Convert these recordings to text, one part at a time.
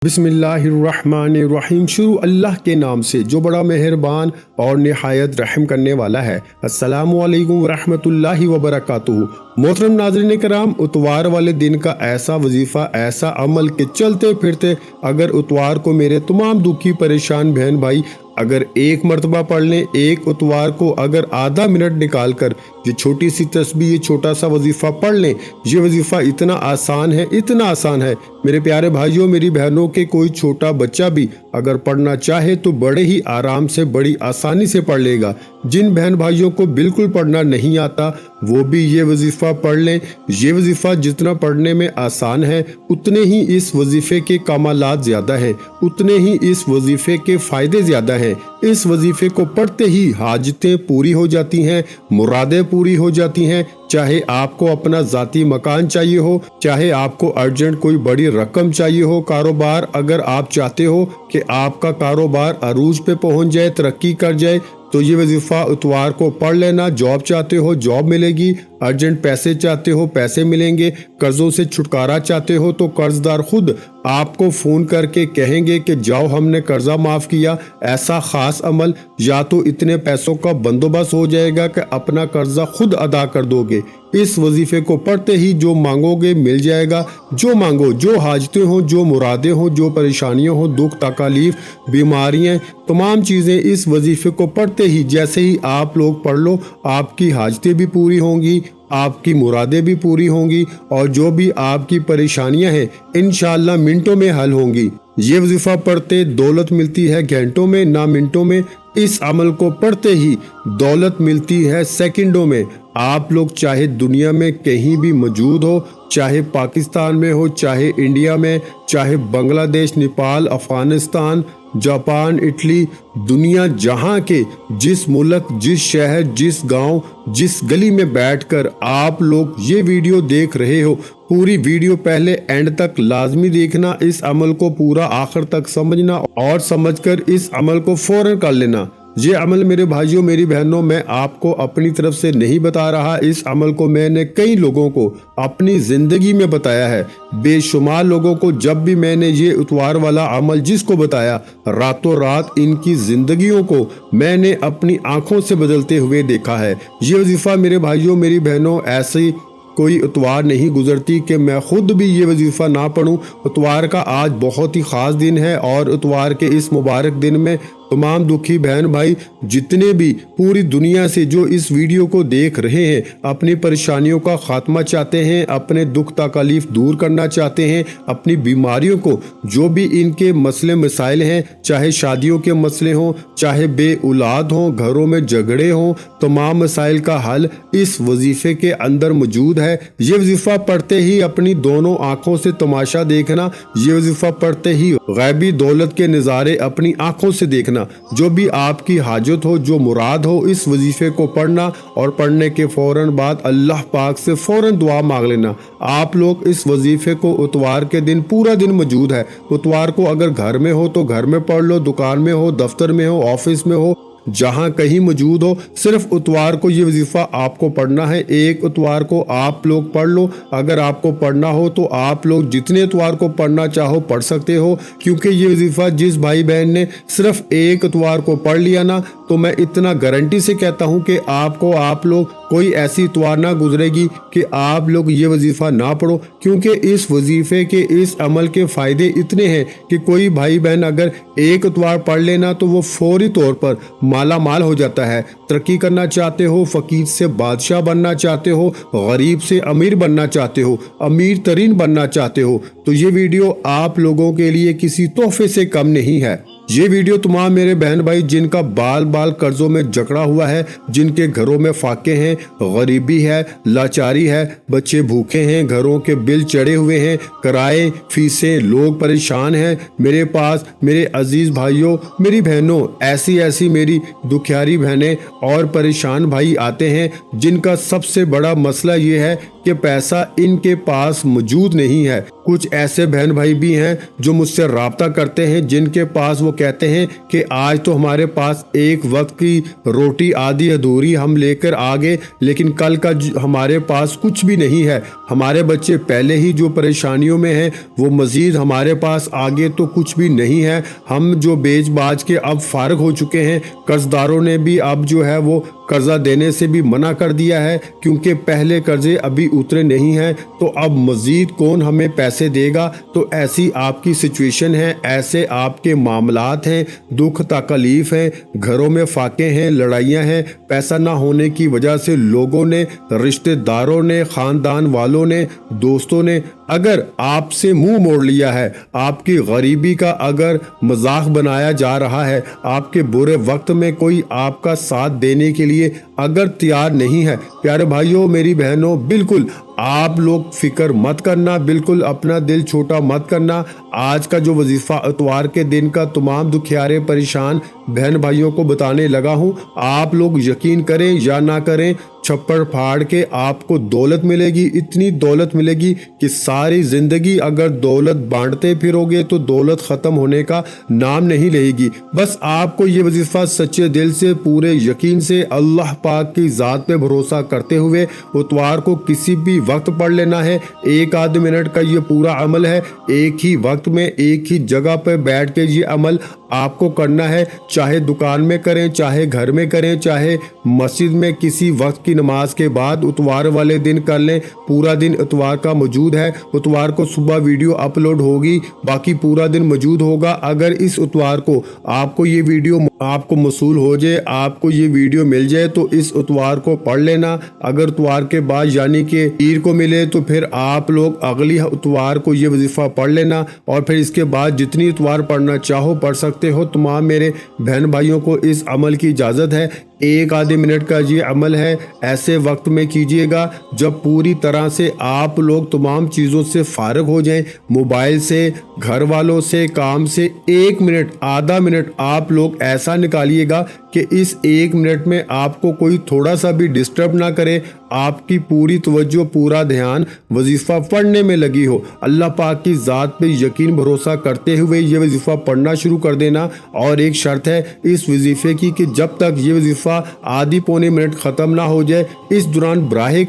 बिस्मिल्लाहिर्रहमानिर्रहीम। शुरू अल्लाह के नाम से जो बड़ा मेहरबान और निहायत रहम करने वाला है। अस्सलामु अलैकुम वरहमतुल्लाहि वबरकातुहू। मोहतरम नाज़रीन कराम, उतवार वाले दिन का ऐसा वजीफ़ा, ऐसा अमल कि चलते फिरते अगर उतवार को मेरे तमाम दुखी परेशान बहन भाई अगर एक मरतबा पढ़ लें, एक उतवार को अगर आधा मिनट निकाल कर ये छोटी सी तस्बीह, ये छोटा सा वजीफ़ा पढ़ लें, ये वजीफ़ा इतना आसान है, इतना आसान है मेरे प्यारे भाइयों मेरी बहनों के कोई छोटा बच्चा भी अगर पढ़ना चाहे तो बड़े ही आराम से, बड़ी आसानी से पढ़ लेगा। जिन बहन भाइयों को बिल्कुल पढ़ना नहीं आता वो भी ये वजीफ़ा पढ़ लें। ये वजीफ़ा जितना पढ़ने में आसान है उतने ही इस वजीफ़े के कमालात ज़्यादा हैं, उतने ही इस वजीफ़े के फ़ायदे ज़्यादा हैं। इस वजीफ़े को पढ़ते ही हाजतें पूरी हो जाती हैं, मुरादें पूरी हो जाती हैं। चाहे आपको अपना ज़ाती मकान चाहिए हो, चाहे आपको अर्जेंट कोई बड़ी रकम चाहिए हो, कारोबार अगर आप चाहते हो कि आपका कारोबार अरूज पे पहुंच जाए, तरक्की कर जाए, तो ये वजीफ़ा उतवार को पढ़ लेना। जॉब चाहते हो जॉब मिलेगी, अर्जेंट पैसे चाहते हो पैसे मिलेंगे, कर्जों से छुटकारा चाहते हो तो कर्जदार खुद आपको फ़ोन करके कहेंगे कि जाओ हमने कर्जा माफ़ किया। ऐसा ख़ास अमल, या तो इतने पैसों का बंदोबस्त हो जाएगा कि अपना कर्जा खुद अदा कर दोगे। इस वजीफ़े को पढ़ते ही जो मांगोगे मिल जाएगा। जो मांगो, जो हाजतें हों, जो मुरादें हों, जो परेशानियां हों, दुख तकलीफ, बीमारियां, तमाम चीज़ें इस वजीफ़े को पढ़ते ही जैसे ही आप लोग पढ़ लो, आपकी हाजतें भी पूरी होंगी, आपकी मुरादें भी पूरी होंगी और जो भी आपकी परेशानियां हैं इंशाअल्लाह मिनटों में हल होंगी। ये वजीफ़ा पढ़ते दौलत मिलती है घंटों में, ना मिनटों में। इस अमल को पढ़ते ही दौलत मिलती है सेकंडों में। आप लोग चाहे दुनिया में कहीं भी मौजूद हो, चाहे पाकिस्तान में हो, चाहे इंडिया में, चाहे बांग्लादेश, नेपाल, अफगानिस्तान, जापान, इटली, दुनिया जहां के जिस मुल्क, जिस शहर, जिस गांव, जिस गली में बैठकर आप लोग ये वीडियो देख रहे हो, पूरी वीडियो पहले एंड तक लाजमी देखना। इस अमल को पूरा आखिर तक समझना और समझकर इस अमल को फौरन कर लेना। ये अमल मेरे भाइयों मेरी बहनों मैं आपको अपनी तरफ से नहीं बता रहा, इस अमल को मैंने कई लोगों को अपनी ज़िंदगी में बताया है। बेशुमार लोगों को जब भी मैंने ये उतवार वाला अमल जिसको बताया, रातों रात इनकी ज़िंदगियों को मैंने अपनी आंखों से बदलते हुए देखा है। ये वजीफ़ा मेरे भाइयों मेरी बहनों ऐसी कोई उतवार नहीं गुजरती कि मैं खुद भी ये वजीफ़ा ना पढ़ूं। उतवार का आज बहुत ही ख़ास दिन है और उतवार के इस मुबारक दिन में तमाम दुखी बहन भाई जितने भी पूरी दुनिया से जो इस वीडियो को देख रहे हैं, अपनी परेशानियों का खात्मा चाहते हैं, अपने दुख तकलीफ दूर करना चाहते हैं, अपनी बीमारियों को, जो भी इनके मसले मसाइल हैं, चाहे शादियों के मसले हों, चाहे बे औलाद हों, घरों में झगड़े हों, तमाम मसाइल का हल इस वजीफ़े के अंदर मौजूद है। ये वजीफ़ा पढ़ते ही अपनी दोनों आँखों से तमाशा देखना, ये वजीफ़ा पढ़ते ही गैबी दौलत के नज़ारे अपनी आँखों से देखना। जो भी आपकी हाजत हो, जो मुराद हो, इस वजीफे को पढ़ना और पढ़ने के फौरन बाद अल्लाह पाक से फौरन दुआ मांग लेना। आप लोग इस वजीफे को उतवार के दिन पूरा दिन मौजूद है। उतवार को अगर घर में हो तो घर में पढ़ लो, दुकान में हो, दफ्तर में हो, ऑफिस में हो, जहां कहीं मौजूद हो, सिर्फ उतवार को ये वजीफा आपको पढ़ना है। एक उतवार को आप लोग पढ़ लो। अगर आपको पढ़ना हो तो आप लोग जितने उतवार को पढ़ना चाहो पढ़ सकते हो, क्योंकि ये वजीफा जिस भाई बहन ने सिर्फ एक उतवार को पढ़ लिया ना, तो मैं इतना गारंटी से कहता हूं कि आपको आप लोग कोई ऐसी इतवार ना गुजरेगी कि आप लोग ये वजीफा ना पढ़ो, क्योंकि इस वजीफे के, इस अमल के फ़ायदे इतने हैं कि कोई भाई बहन अगर एक इतवार पढ़ लेना तो वो फौरी तौर पर माला माल हो जाता है। तरक्की करना चाहते हो, फ़कीर से बादशाह बनना चाहते हो, गरीब से अमीर बनना चाहते हो, अमीर तरीन बनना चाहते हो, तो ये वीडियो आप लोगों के लिए किसी तोहफे से कम नहीं है। ये वीडियो तमाम मेरे बहन भाई जिनका बाल बाल कर्जों में जकड़ा हुआ है, जिनके घरों में फाके हैं, गरीबी है, लाचारी है, बच्चे भूखे हैं, घरों के बिल चढ़े हुए हैं, किराए, फीसें, लोग परेशान हैं, मेरे पास मेरे अजीज भाइयों मेरी बहनों ऐसी ऐसी मेरी दुखियारी बहनें और परेशान भाई आते हैं जिनका सबसे बड़ा मसला ये है कि पैसा इनके पास मौजूद नहीं है। कुछ ऐसे बहन भाई भी हैं जो मुझसे राब्ता करते हैं जिनके पास वो कहते हैं कि आज तो हमारे पास एक वक्त की रोटी आधी अधूरी हम लेकर आ गए, लेकिन कल का हमारे पास कुछ भी नहीं है। हमारे बच्चे पहले ही जो परेशानियों में हैं, वो मज़ीद हमारे पास आगे तो कुछ भी नहीं है। हम जो बेच बाज के अब फारग हो चुके हैं, कर्जदारों ने भी अब जो है वो कर्जा देने से भी मना कर दिया है, क्योंकि पहले कर्जे अभी उतरे नहीं हैं, तो अब मज़ीद कौन हमें पैसे देगा। तो ऐसी आपकी सिचुएशन है, ऐसे आपके मामलात हैं, दुख तकलीफ़ हैं, घरों में फाके हैं, लड़ाइयाँ हैं, पैसा ना होने की वजह से लोगों ने, रिश्तेदारों ने, ख़ानदान वालों ने, दोस्तों ने अगर आपसे मुंह मोड़ लिया है, आपकी गरीबी का अगर मजाक बनाया जा रहा है, आपके बुरे वक्त में कोई आपका साथ देने के लिए अगर तैयार नहीं है, प्यारे भाइयों मेरी बहनों, बिल्कुल आप लोग फिक्र मत करना, बिल्कुल अपना दिल छोटा मत करना। आज का जो वजीफ़ा इतवार के दिन का तमाम दुखियारे परेशान बहन भाइयों को बताने लगा हूँ। आप लोग यकीन करें या ना करें, छप्पर फाड़ के आपको दौलत मिलेगी, इतनी दौलत मिलेगी कि सारी ज़िंदगी अगर दौलत बांटते फिरोगे तो दौलत ख़त्म होने का नाम नहीं लेगी। बस आपको ये वजीफ़ा सच्चे दिल से, पूरे यकीन से, अल्लाह पाक की ज़ात पे भरोसा करते हुए इतवार को किसी भी वक्त पढ़ लेना है। एक आध मिनट का ये पूरा अमल है, एक ही वक्त में एक ही जगह पर बैठ के ये अमल आपको करना है। चाहे दुकान में करें, चाहे घर में करें, चाहे मस्जिद में किसी वक्त की नमाज के बाद इतवार वाले दिन कर लें। पूरा दिन इतवार का मौजूद है। इतवार को सुबह वीडियो अपलोड होगी, बाकी पूरा दिन मौजूद होगा। अगर इस इतवार को आपको ये वीडियो आपको मसूल हो जाए, आपको ये वीडियो मिल जाए, तो इस इतवार को पढ़ लेना। अगर इतवार के बाद यानी कि पीर को मिले तो फिर आप लोग अगली इतवार को ये वजीफ़ा पढ़ लेना, और फिर इसके बाद जितनी इतवार पढ़ना चाहो पढ़ सकते हो। तमाम मेरे बहन भाइयों को इस अमल की इजाज़त है। एक आधे मिनट का ये अमल है, ऐसे वक्त में कीजिएगा जब पूरी तरह से आप लोग तमाम चीज़ों से फारग हो जाएं, मोबाइल से, घर वालों से, काम से। एक मिनट, आधा मिनट आप लोग ऐसा निकालिएगा कि इस एक मिनट में आपको कोई थोड़ा सा भी डिस्टर्ब ना करे, आपकी पूरी तवज्जो, पूरा ध्यान वजीफ़ा पढ़ने में लगी हो। अल्लाह पाक की ज़ात पे यकीन भरोसा करते हुए ये वजीफ़ा पढ़ना शुरू कर देना। और एक शर्त है इस वजीफ़े की कि जब तक ये वजीफ़ा आधी पौने मिनट ख़त्म ना हो जाए, इस दौरान बराहे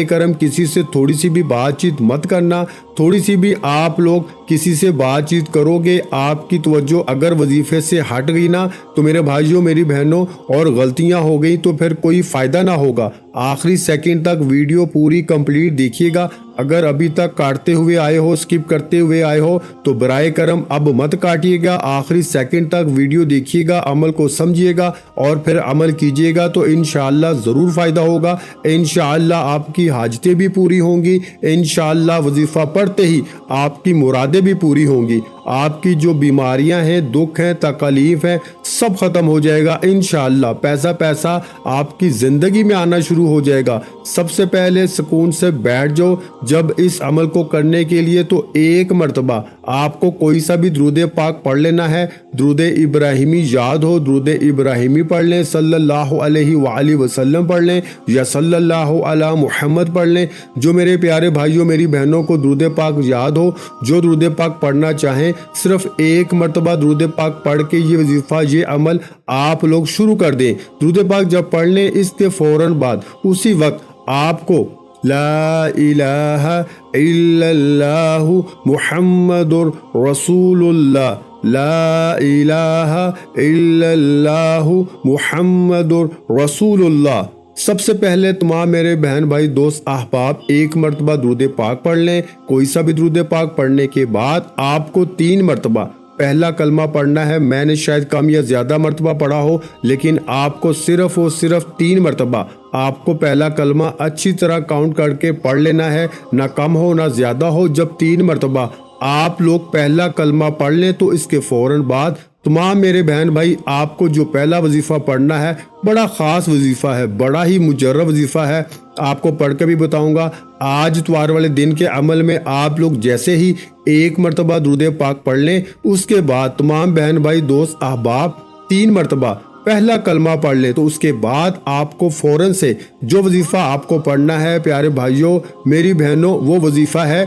करम किसी से थोड़ी सी भी बातचीत मत करना। थोड़ी सी भी आप लोग किसी से बातचीत करोगे, आपकी तवज्जो अगर वजीफ़े से हट गई ना, तो मेरे भाइयों मेरी बहनों, और गलतियां हो गई तो फिर कोई फ़ायदा ना होगा। आखिरी सेकंड तक वीडियो पूरी कंप्लीट देखिएगा। अगर अभी तक काटते हुए आए हो, स्किप करते हुए आए हो, तो बराए करम अब मत काटिएगा, आखिरी सेकंड तक वीडियो देखिएगा, अमल को समझिएगा और फिर अमल कीजिएगा, तो इंशाअल्लाह ज़रूर फ़ायदा होगा। इंशाअल्लाह आपकी हाजतें भी पूरी होंगी, इंशाअल्लाह वजीफ़ा पढ़ते ही आपकी मुरादें भी पूरी होंगी। आपकी जो बीमारियां हैं, दुख हैं, तकलीफ़ हैं, सब ख़त्म हो जाएगा इंशाअल्लाह। पैसा आपकी ज़िंदगी में आना शुरू हो जाएगा। सबसे पहले सुकून से बैठ जाओ जब इस अमल को करने के लिए, तो एक मरतबा आपको कोई सा भी दुरूद पाक पढ़ लेना है। दुरूद इब्राहिमी याद हो, दुरूद इब्राहिमी पढ़ लें, सल्लल्लाहु अलैहि वसल्लम पढ़ लें, या सल्लल्लाहु अला मुहम्मद पढ़ लें। जो मेरे प्यारे भाइयों मेरी बहनों को दुरूद पाक याद हो, जो दुरूद पाक पढ़ना चाहें, सिर्फ एक मरतबा दुरूद पाक पढ़ के ये वजीफ़ा, ये अमल आप लोग शुरू कर दें। दुरूद पाक जब पढ़ लें, इसके फ़ौरन बाद उसी वक्त आपको ला इलाहा इल्लल्लाहु मुहम्मदुर रसूलुल्लाह, ला इलाहा इल्लल्लाहु मुहम्मदुर रसूलुल्लाह। सबसे पहले तमाम मेरे बहन भाई दोस्त अहबाब एक मरतबा दुरूद पाक पढ़ लें। कोई सा भी दुरूद पाक पढ़ने के बाद आपको 3 मरतबा पहला कलमा पढ़ना है। मैंने शायद कम या ज़्यादा मरतबा पढ़ा हो, लेकिन आपको सिर्फ और सिर्फ 3 मरतबा आपको पहला कलमा अच्छी तरह काउंट करके पढ़ लेना है, ना कम हो ना ज़्यादा हो। जब 3 मरतबा आप लोग पहला कलमा पढ़ लें, तो इसके फ़ौरन बाद तमाम मेरे बहन भाई आपको जो पहला वजीफ़ा पढ़ना है, बड़ा ख़ास वजीफ़ा है, बड़ा ही मुजर्रब वजीफ़ा है। आपको पढ़ के भी बताऊंगा। आज इतवार वाले दिन के अमल में आप लोग जैसे ही एक मरतबा दुरूद पाक पढ़ लें, उसके बाद तमाम बहन भाई दोस्त अहबाब 3 मरतबा पहला कलमा पढ़ ले, तो उसके बाद आपको फ़ौरन से जो वजीफ़ा आपको पढ़ना है प्यारे भाइयों मेरी बहनों, वो वजीफ़ा है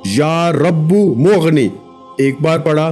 या रब्बु मुगनी। एक बार पढ़ा,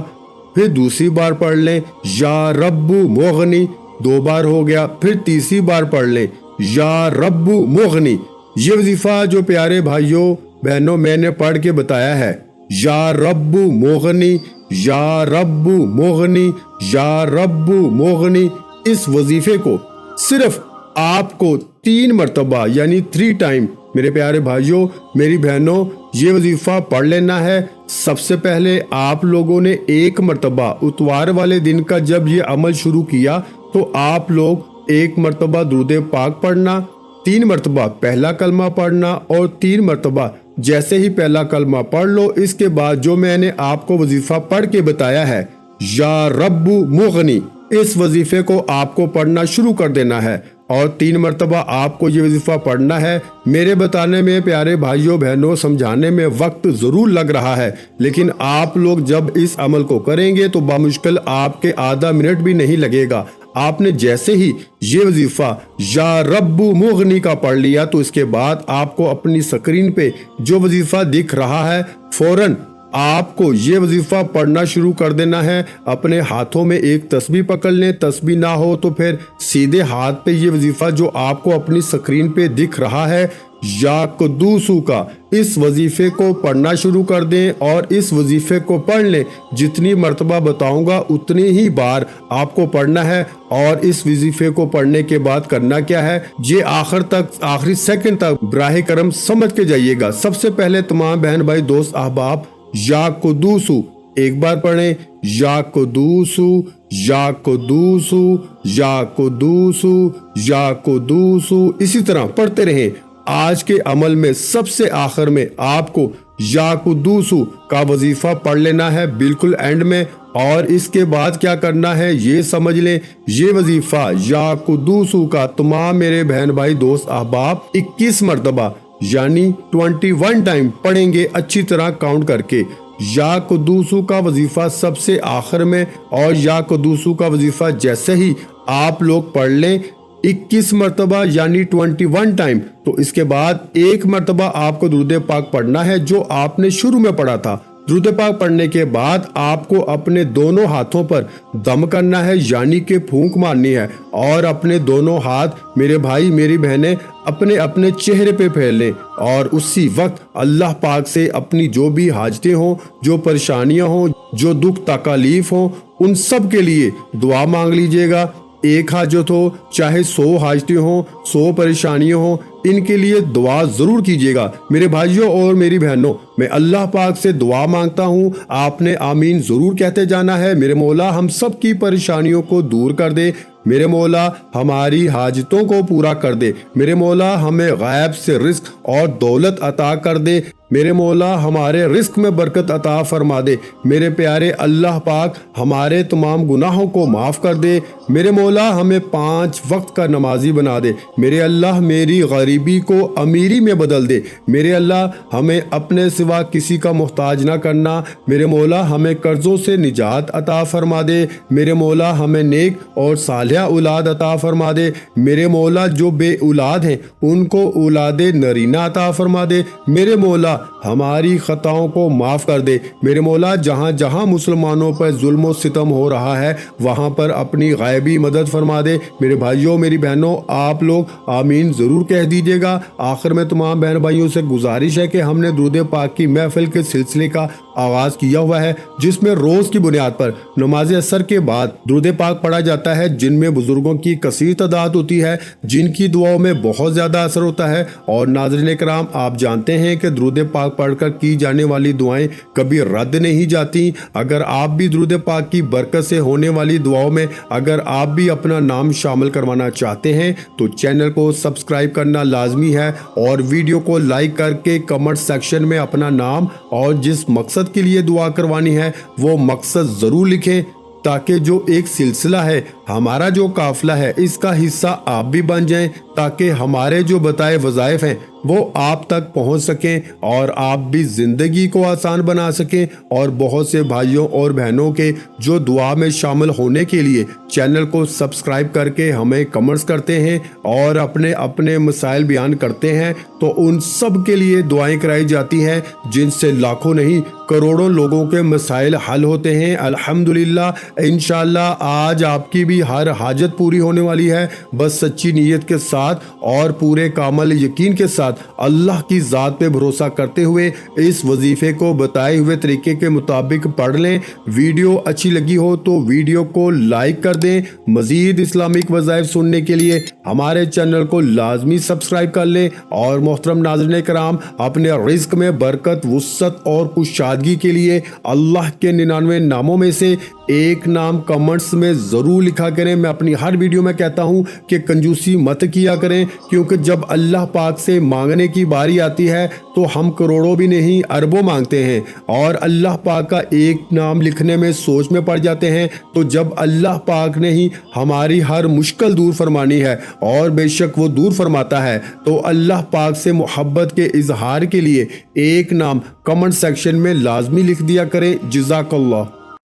फिर दूसरी बार पढ़ लें या रब्बु मुगनी, 2 बार हो गया, फिर तीसरी बार पढ़ लें या रब्बु मुगनी। ये वजीफा जो प्यारे भाइयों बहनों मैंने पढ़ के बताया है, या रब्बु मुगनी, या रब्बु मुगनी, या रब्बु मुगनी, इस वजीफे को सिर्फ आपको 3 मरतबा यानी 3 टाइम मेरे प्यारे भाइयों मेरी बहनों ये वजीफा पढ़ लेना है। सबसे पहले आप लोगों ने 1 मरतबा इतवार वाले दिन का जब ये अमल शुरू किया तो आप लोग 1 मरतबा दुरूद पाक पढ़ना, 3 मरतबा पहला कलमा पढ़ना और 3 मरतबा जैसे ही पहला कलमा पढ़ लो इसके बाद जो मैंने आपको वजीफा पढ़ के बताया है या रब्बु मुगनी, इस वजीफे को आपको पढ़ना शुरू कर देना है और 3 मरतबा आपको ये वजीफा पढ़ना है। मेरे बताने में प्यारे भाइयों बहनों समझाने में वक्त ज़रूर लग रहा है, लेकिन आप लोग जब इस अमल को करेंगे तो बामुश्किल आपके आधा मिनट भी नहीं लगेगा। आपने जैसे ही ये वजीफा या रब्बु मुगनी का पढ़ लिया तो इसके बाद आपको अपनी स्क्रीन पे जो वजीफा दिख रहा है फौरन आपको ये वजीफा पढ़ना शुरू कर देना है। अपने हाथों में एक तस्बीह पकड़ लें, तस्बीह ना हो तो फिर सीधे हाथ पे ये वजीफा जो आपको अपनी स्क्रीन पे दिख रहा है या कुद्दूसू का, इस वजीफे को पढ़ना शुरू कर दें और इस वजीफे को पढ़ लें। जितनी मरतबा बताऊंगा उतनी ही बार आपको पढ़ना है और इस वजीफे को पढ़ने के बाद करना क्या है ये आखिरी सेकंड तक बराह करम समझ के जाइएगा। सबसे पहले तमाम बहन भाई दोस्त अहबाब या कुद्दूसू एक बार पढ़ें, या कुद्दूसू, या कुद्दूसू, या कुद्दूसू, या कुद्दूसू, इसी तरह पढ़ते रहें। आज के अमल में सबसे आखिर में आपको या कुद्दूसू का वजीफा पढ़ लेना है बिल्कुल एंड में, और इसके बाद क्या करना है ये समझ लें। ये वजीफा या कुद्दूसू का तमाम मेरे बहन भाई दोस्त अहबाब 21 मरतबा यानी 21 टाइम पढ़ेंगे अच्छी तरह काउंट करके। या कुद्दूसू का वजीफा सबसे आखिर में और या कुद्दूसू का वजीफा जैसे ही आप लोग पढ़ लें 21 मरतबा यानी 21 टाइम, तो इसके बाद 1 मरतबा आपको दुरूद पाक पढ़ना है जो आपने शुरू में पढ़ा था। दुरूद पाक पढ़ने के बाद आपको अपने दोनों हाथों पर दम करना है यानी कि फूंक मारनी है और अपने दोनों हाथ मेरे भाई मेरी बहनें अपने अपने चेहरे पे फेर लें और उसी वक्त अल्लाह पाक से अपनी जो भी हाजतें हों, जो परेशानियां हों, जो दुख तकलीफ हों, उन सब के लिए दुआ मांग लीजिएगा। एक हाजत हो चाहे 100 हाजतें हों, 100 परेशानियां हों, इनके लिए दुआ जरूर कीजिएगा। मेरे भाइयों और मेरी बहनों मैं अल्लाह पाक से दुआ मांगता हूँ, आपने आमीन जरूर कहते जाना है। मेरे मौला हम सब की परेशानियों को दूर कर दे, मेरे मौला हमारी हाजतों को पूरा कर दे, मेरे मौला हमें गैब से रिस्क और दौलत अता कर दे, मेरे मौला हमारे रिस्क में बरकत अता फरमा दे, मेरे प्यारे अल्लाह पाक हमारे तमाम गुनाहों को माफ़ कर दे, मेरे मौला हमें 5 वक्त का नमाजी बना दे, मेरे अल्लाह मेरी गरीबी को अमीरी में बदल दे, मेरे अल्लाह हमें अपने सिवा किसी का मोहताज ना करना, मेरे मौला हमें कर्जों से निजात अता फरमा दे, मेरे मौला हमें नेक और सालिहा औलाद अता फरमा दे, मेरे मौला जो बे औलाद हैं उनको औलादे नरीना अता फरमा दे, मेरे मौला हमारी खताओं को माफ़ कर दे, मेरे मौला जहाँ जहाँ मुसलमानों पर जुल्म और सितम हो रहा है वहाँ पर अपनी गायबी मदद फरमा दे। मेरे भाइयों मेरी बहनों आप लोग आमीन ज़रूर कह दीजिएगा। आखिर में तमाम बहन भाइयों से गुजारिश है कि हमने दुरूद पाक की महफिल के सिलसिले का आगाज़ किया हुआ है जिसमें रोज़ की बुनियाद पर नमाज असर के बाद दुरूद पाक पढ़ा जाता है, जिनमें बुजुर्गों की कसीर तादाद होती है, जिनकी दुआओं में बहुत ज़्यादा असर होता है। और नाज़रीन किराम आप जानते हैं कि दुरूद पाक पढ़कर की जाने वाली दुआएं कभी रद्द नहीं जाती। अगर आप भी दुरूद पाक की बरकत से होने वाली दुआओं में अगर आप भी अपना नाम शामिल करवाना चाहते हैं तो चैनल को सब्सक्राइब करना लाजमी है और वीडियो को लाइक करके कमेंट सेक्शन में अपना नाम और जिस मकसद के लिए दुआ करवानी है वो मकसद ज़रूर लिखें ताकि जो एक सिलसिला है हमारा जो काफिला है इसका हिस्सा आप भी बन जाएं, تاکہ ہمارے جو بتائے وظائف ہیں وہ آپ تک پہنچ سکیں اور آپ بھی زندگی کو آسان بنا سکیں، اور بہت سے بھائیوں اور بہنوں کے جو دعا میں شامل ہونے کے لیے چینل کو سبسکرائب کر کے ہمیں کمنٹس کرتے ہیں اور اپنے اپنے مسائل بیان کرتے ہیں، تو ان سب کے لیے دعائیں کرائی جاتی ہیں، جن سے لاکھوں نہیں کروڑوں لوگوں کے مسائل حل ہوتے ہیں۔ الحمدللہ انشاءاللہ آج آپ کی بھی ہر حاجت پوری ہونے والی ہے، بس سچی نیت کے ساتھ اور پورے کامل یقین کے ساتھ اللہ کی ذات پہ بھروسہ کرتے ہوئے اس وظیفے کو بتائے ہوئے طریقے کے مطابق پڑھ لیں۔ ویڈیو اچھی لگی ہو تو ویڈیو کو لائک کر دیں۔ مزید اسلامک وظائف سننے کے لیے ہمارے چینل کو لازمی سبسکرائب کر لیں، اور محترم ناظرین کرام، اپنے رزق میں برکت، وسعت اور کشادگی کے لیے اللہ کے 99 ناموں میں سے ایک نام کمنٹس میں ضرور لکھا کریں۔ میں اپنی ہر ویڈیو میں کہتا ہوں کہ کنجوسی مت کیا کریں، کیونکہ جب اللہ پاک سے مانگنے کی باری آتی ہے تو ہم کروڑوں بھی نہیں اربوں مانگتے ہیں، اور اللہ پاک کا ایک نام لکھنے میں سوچ میں پڑ جاتے ہیں، تو جب اللہ پاک نے ہی ہماری ہر مشکل دور فرمانی ہے، اور بے شک وہ دور فرماتا ہے، تو اللہ پاک سے محبت کے اظہار کے لیے ایک نام کمنٹ سیکشن میں لازمی لکھ دیا کریں۔ جزاک اللہ۔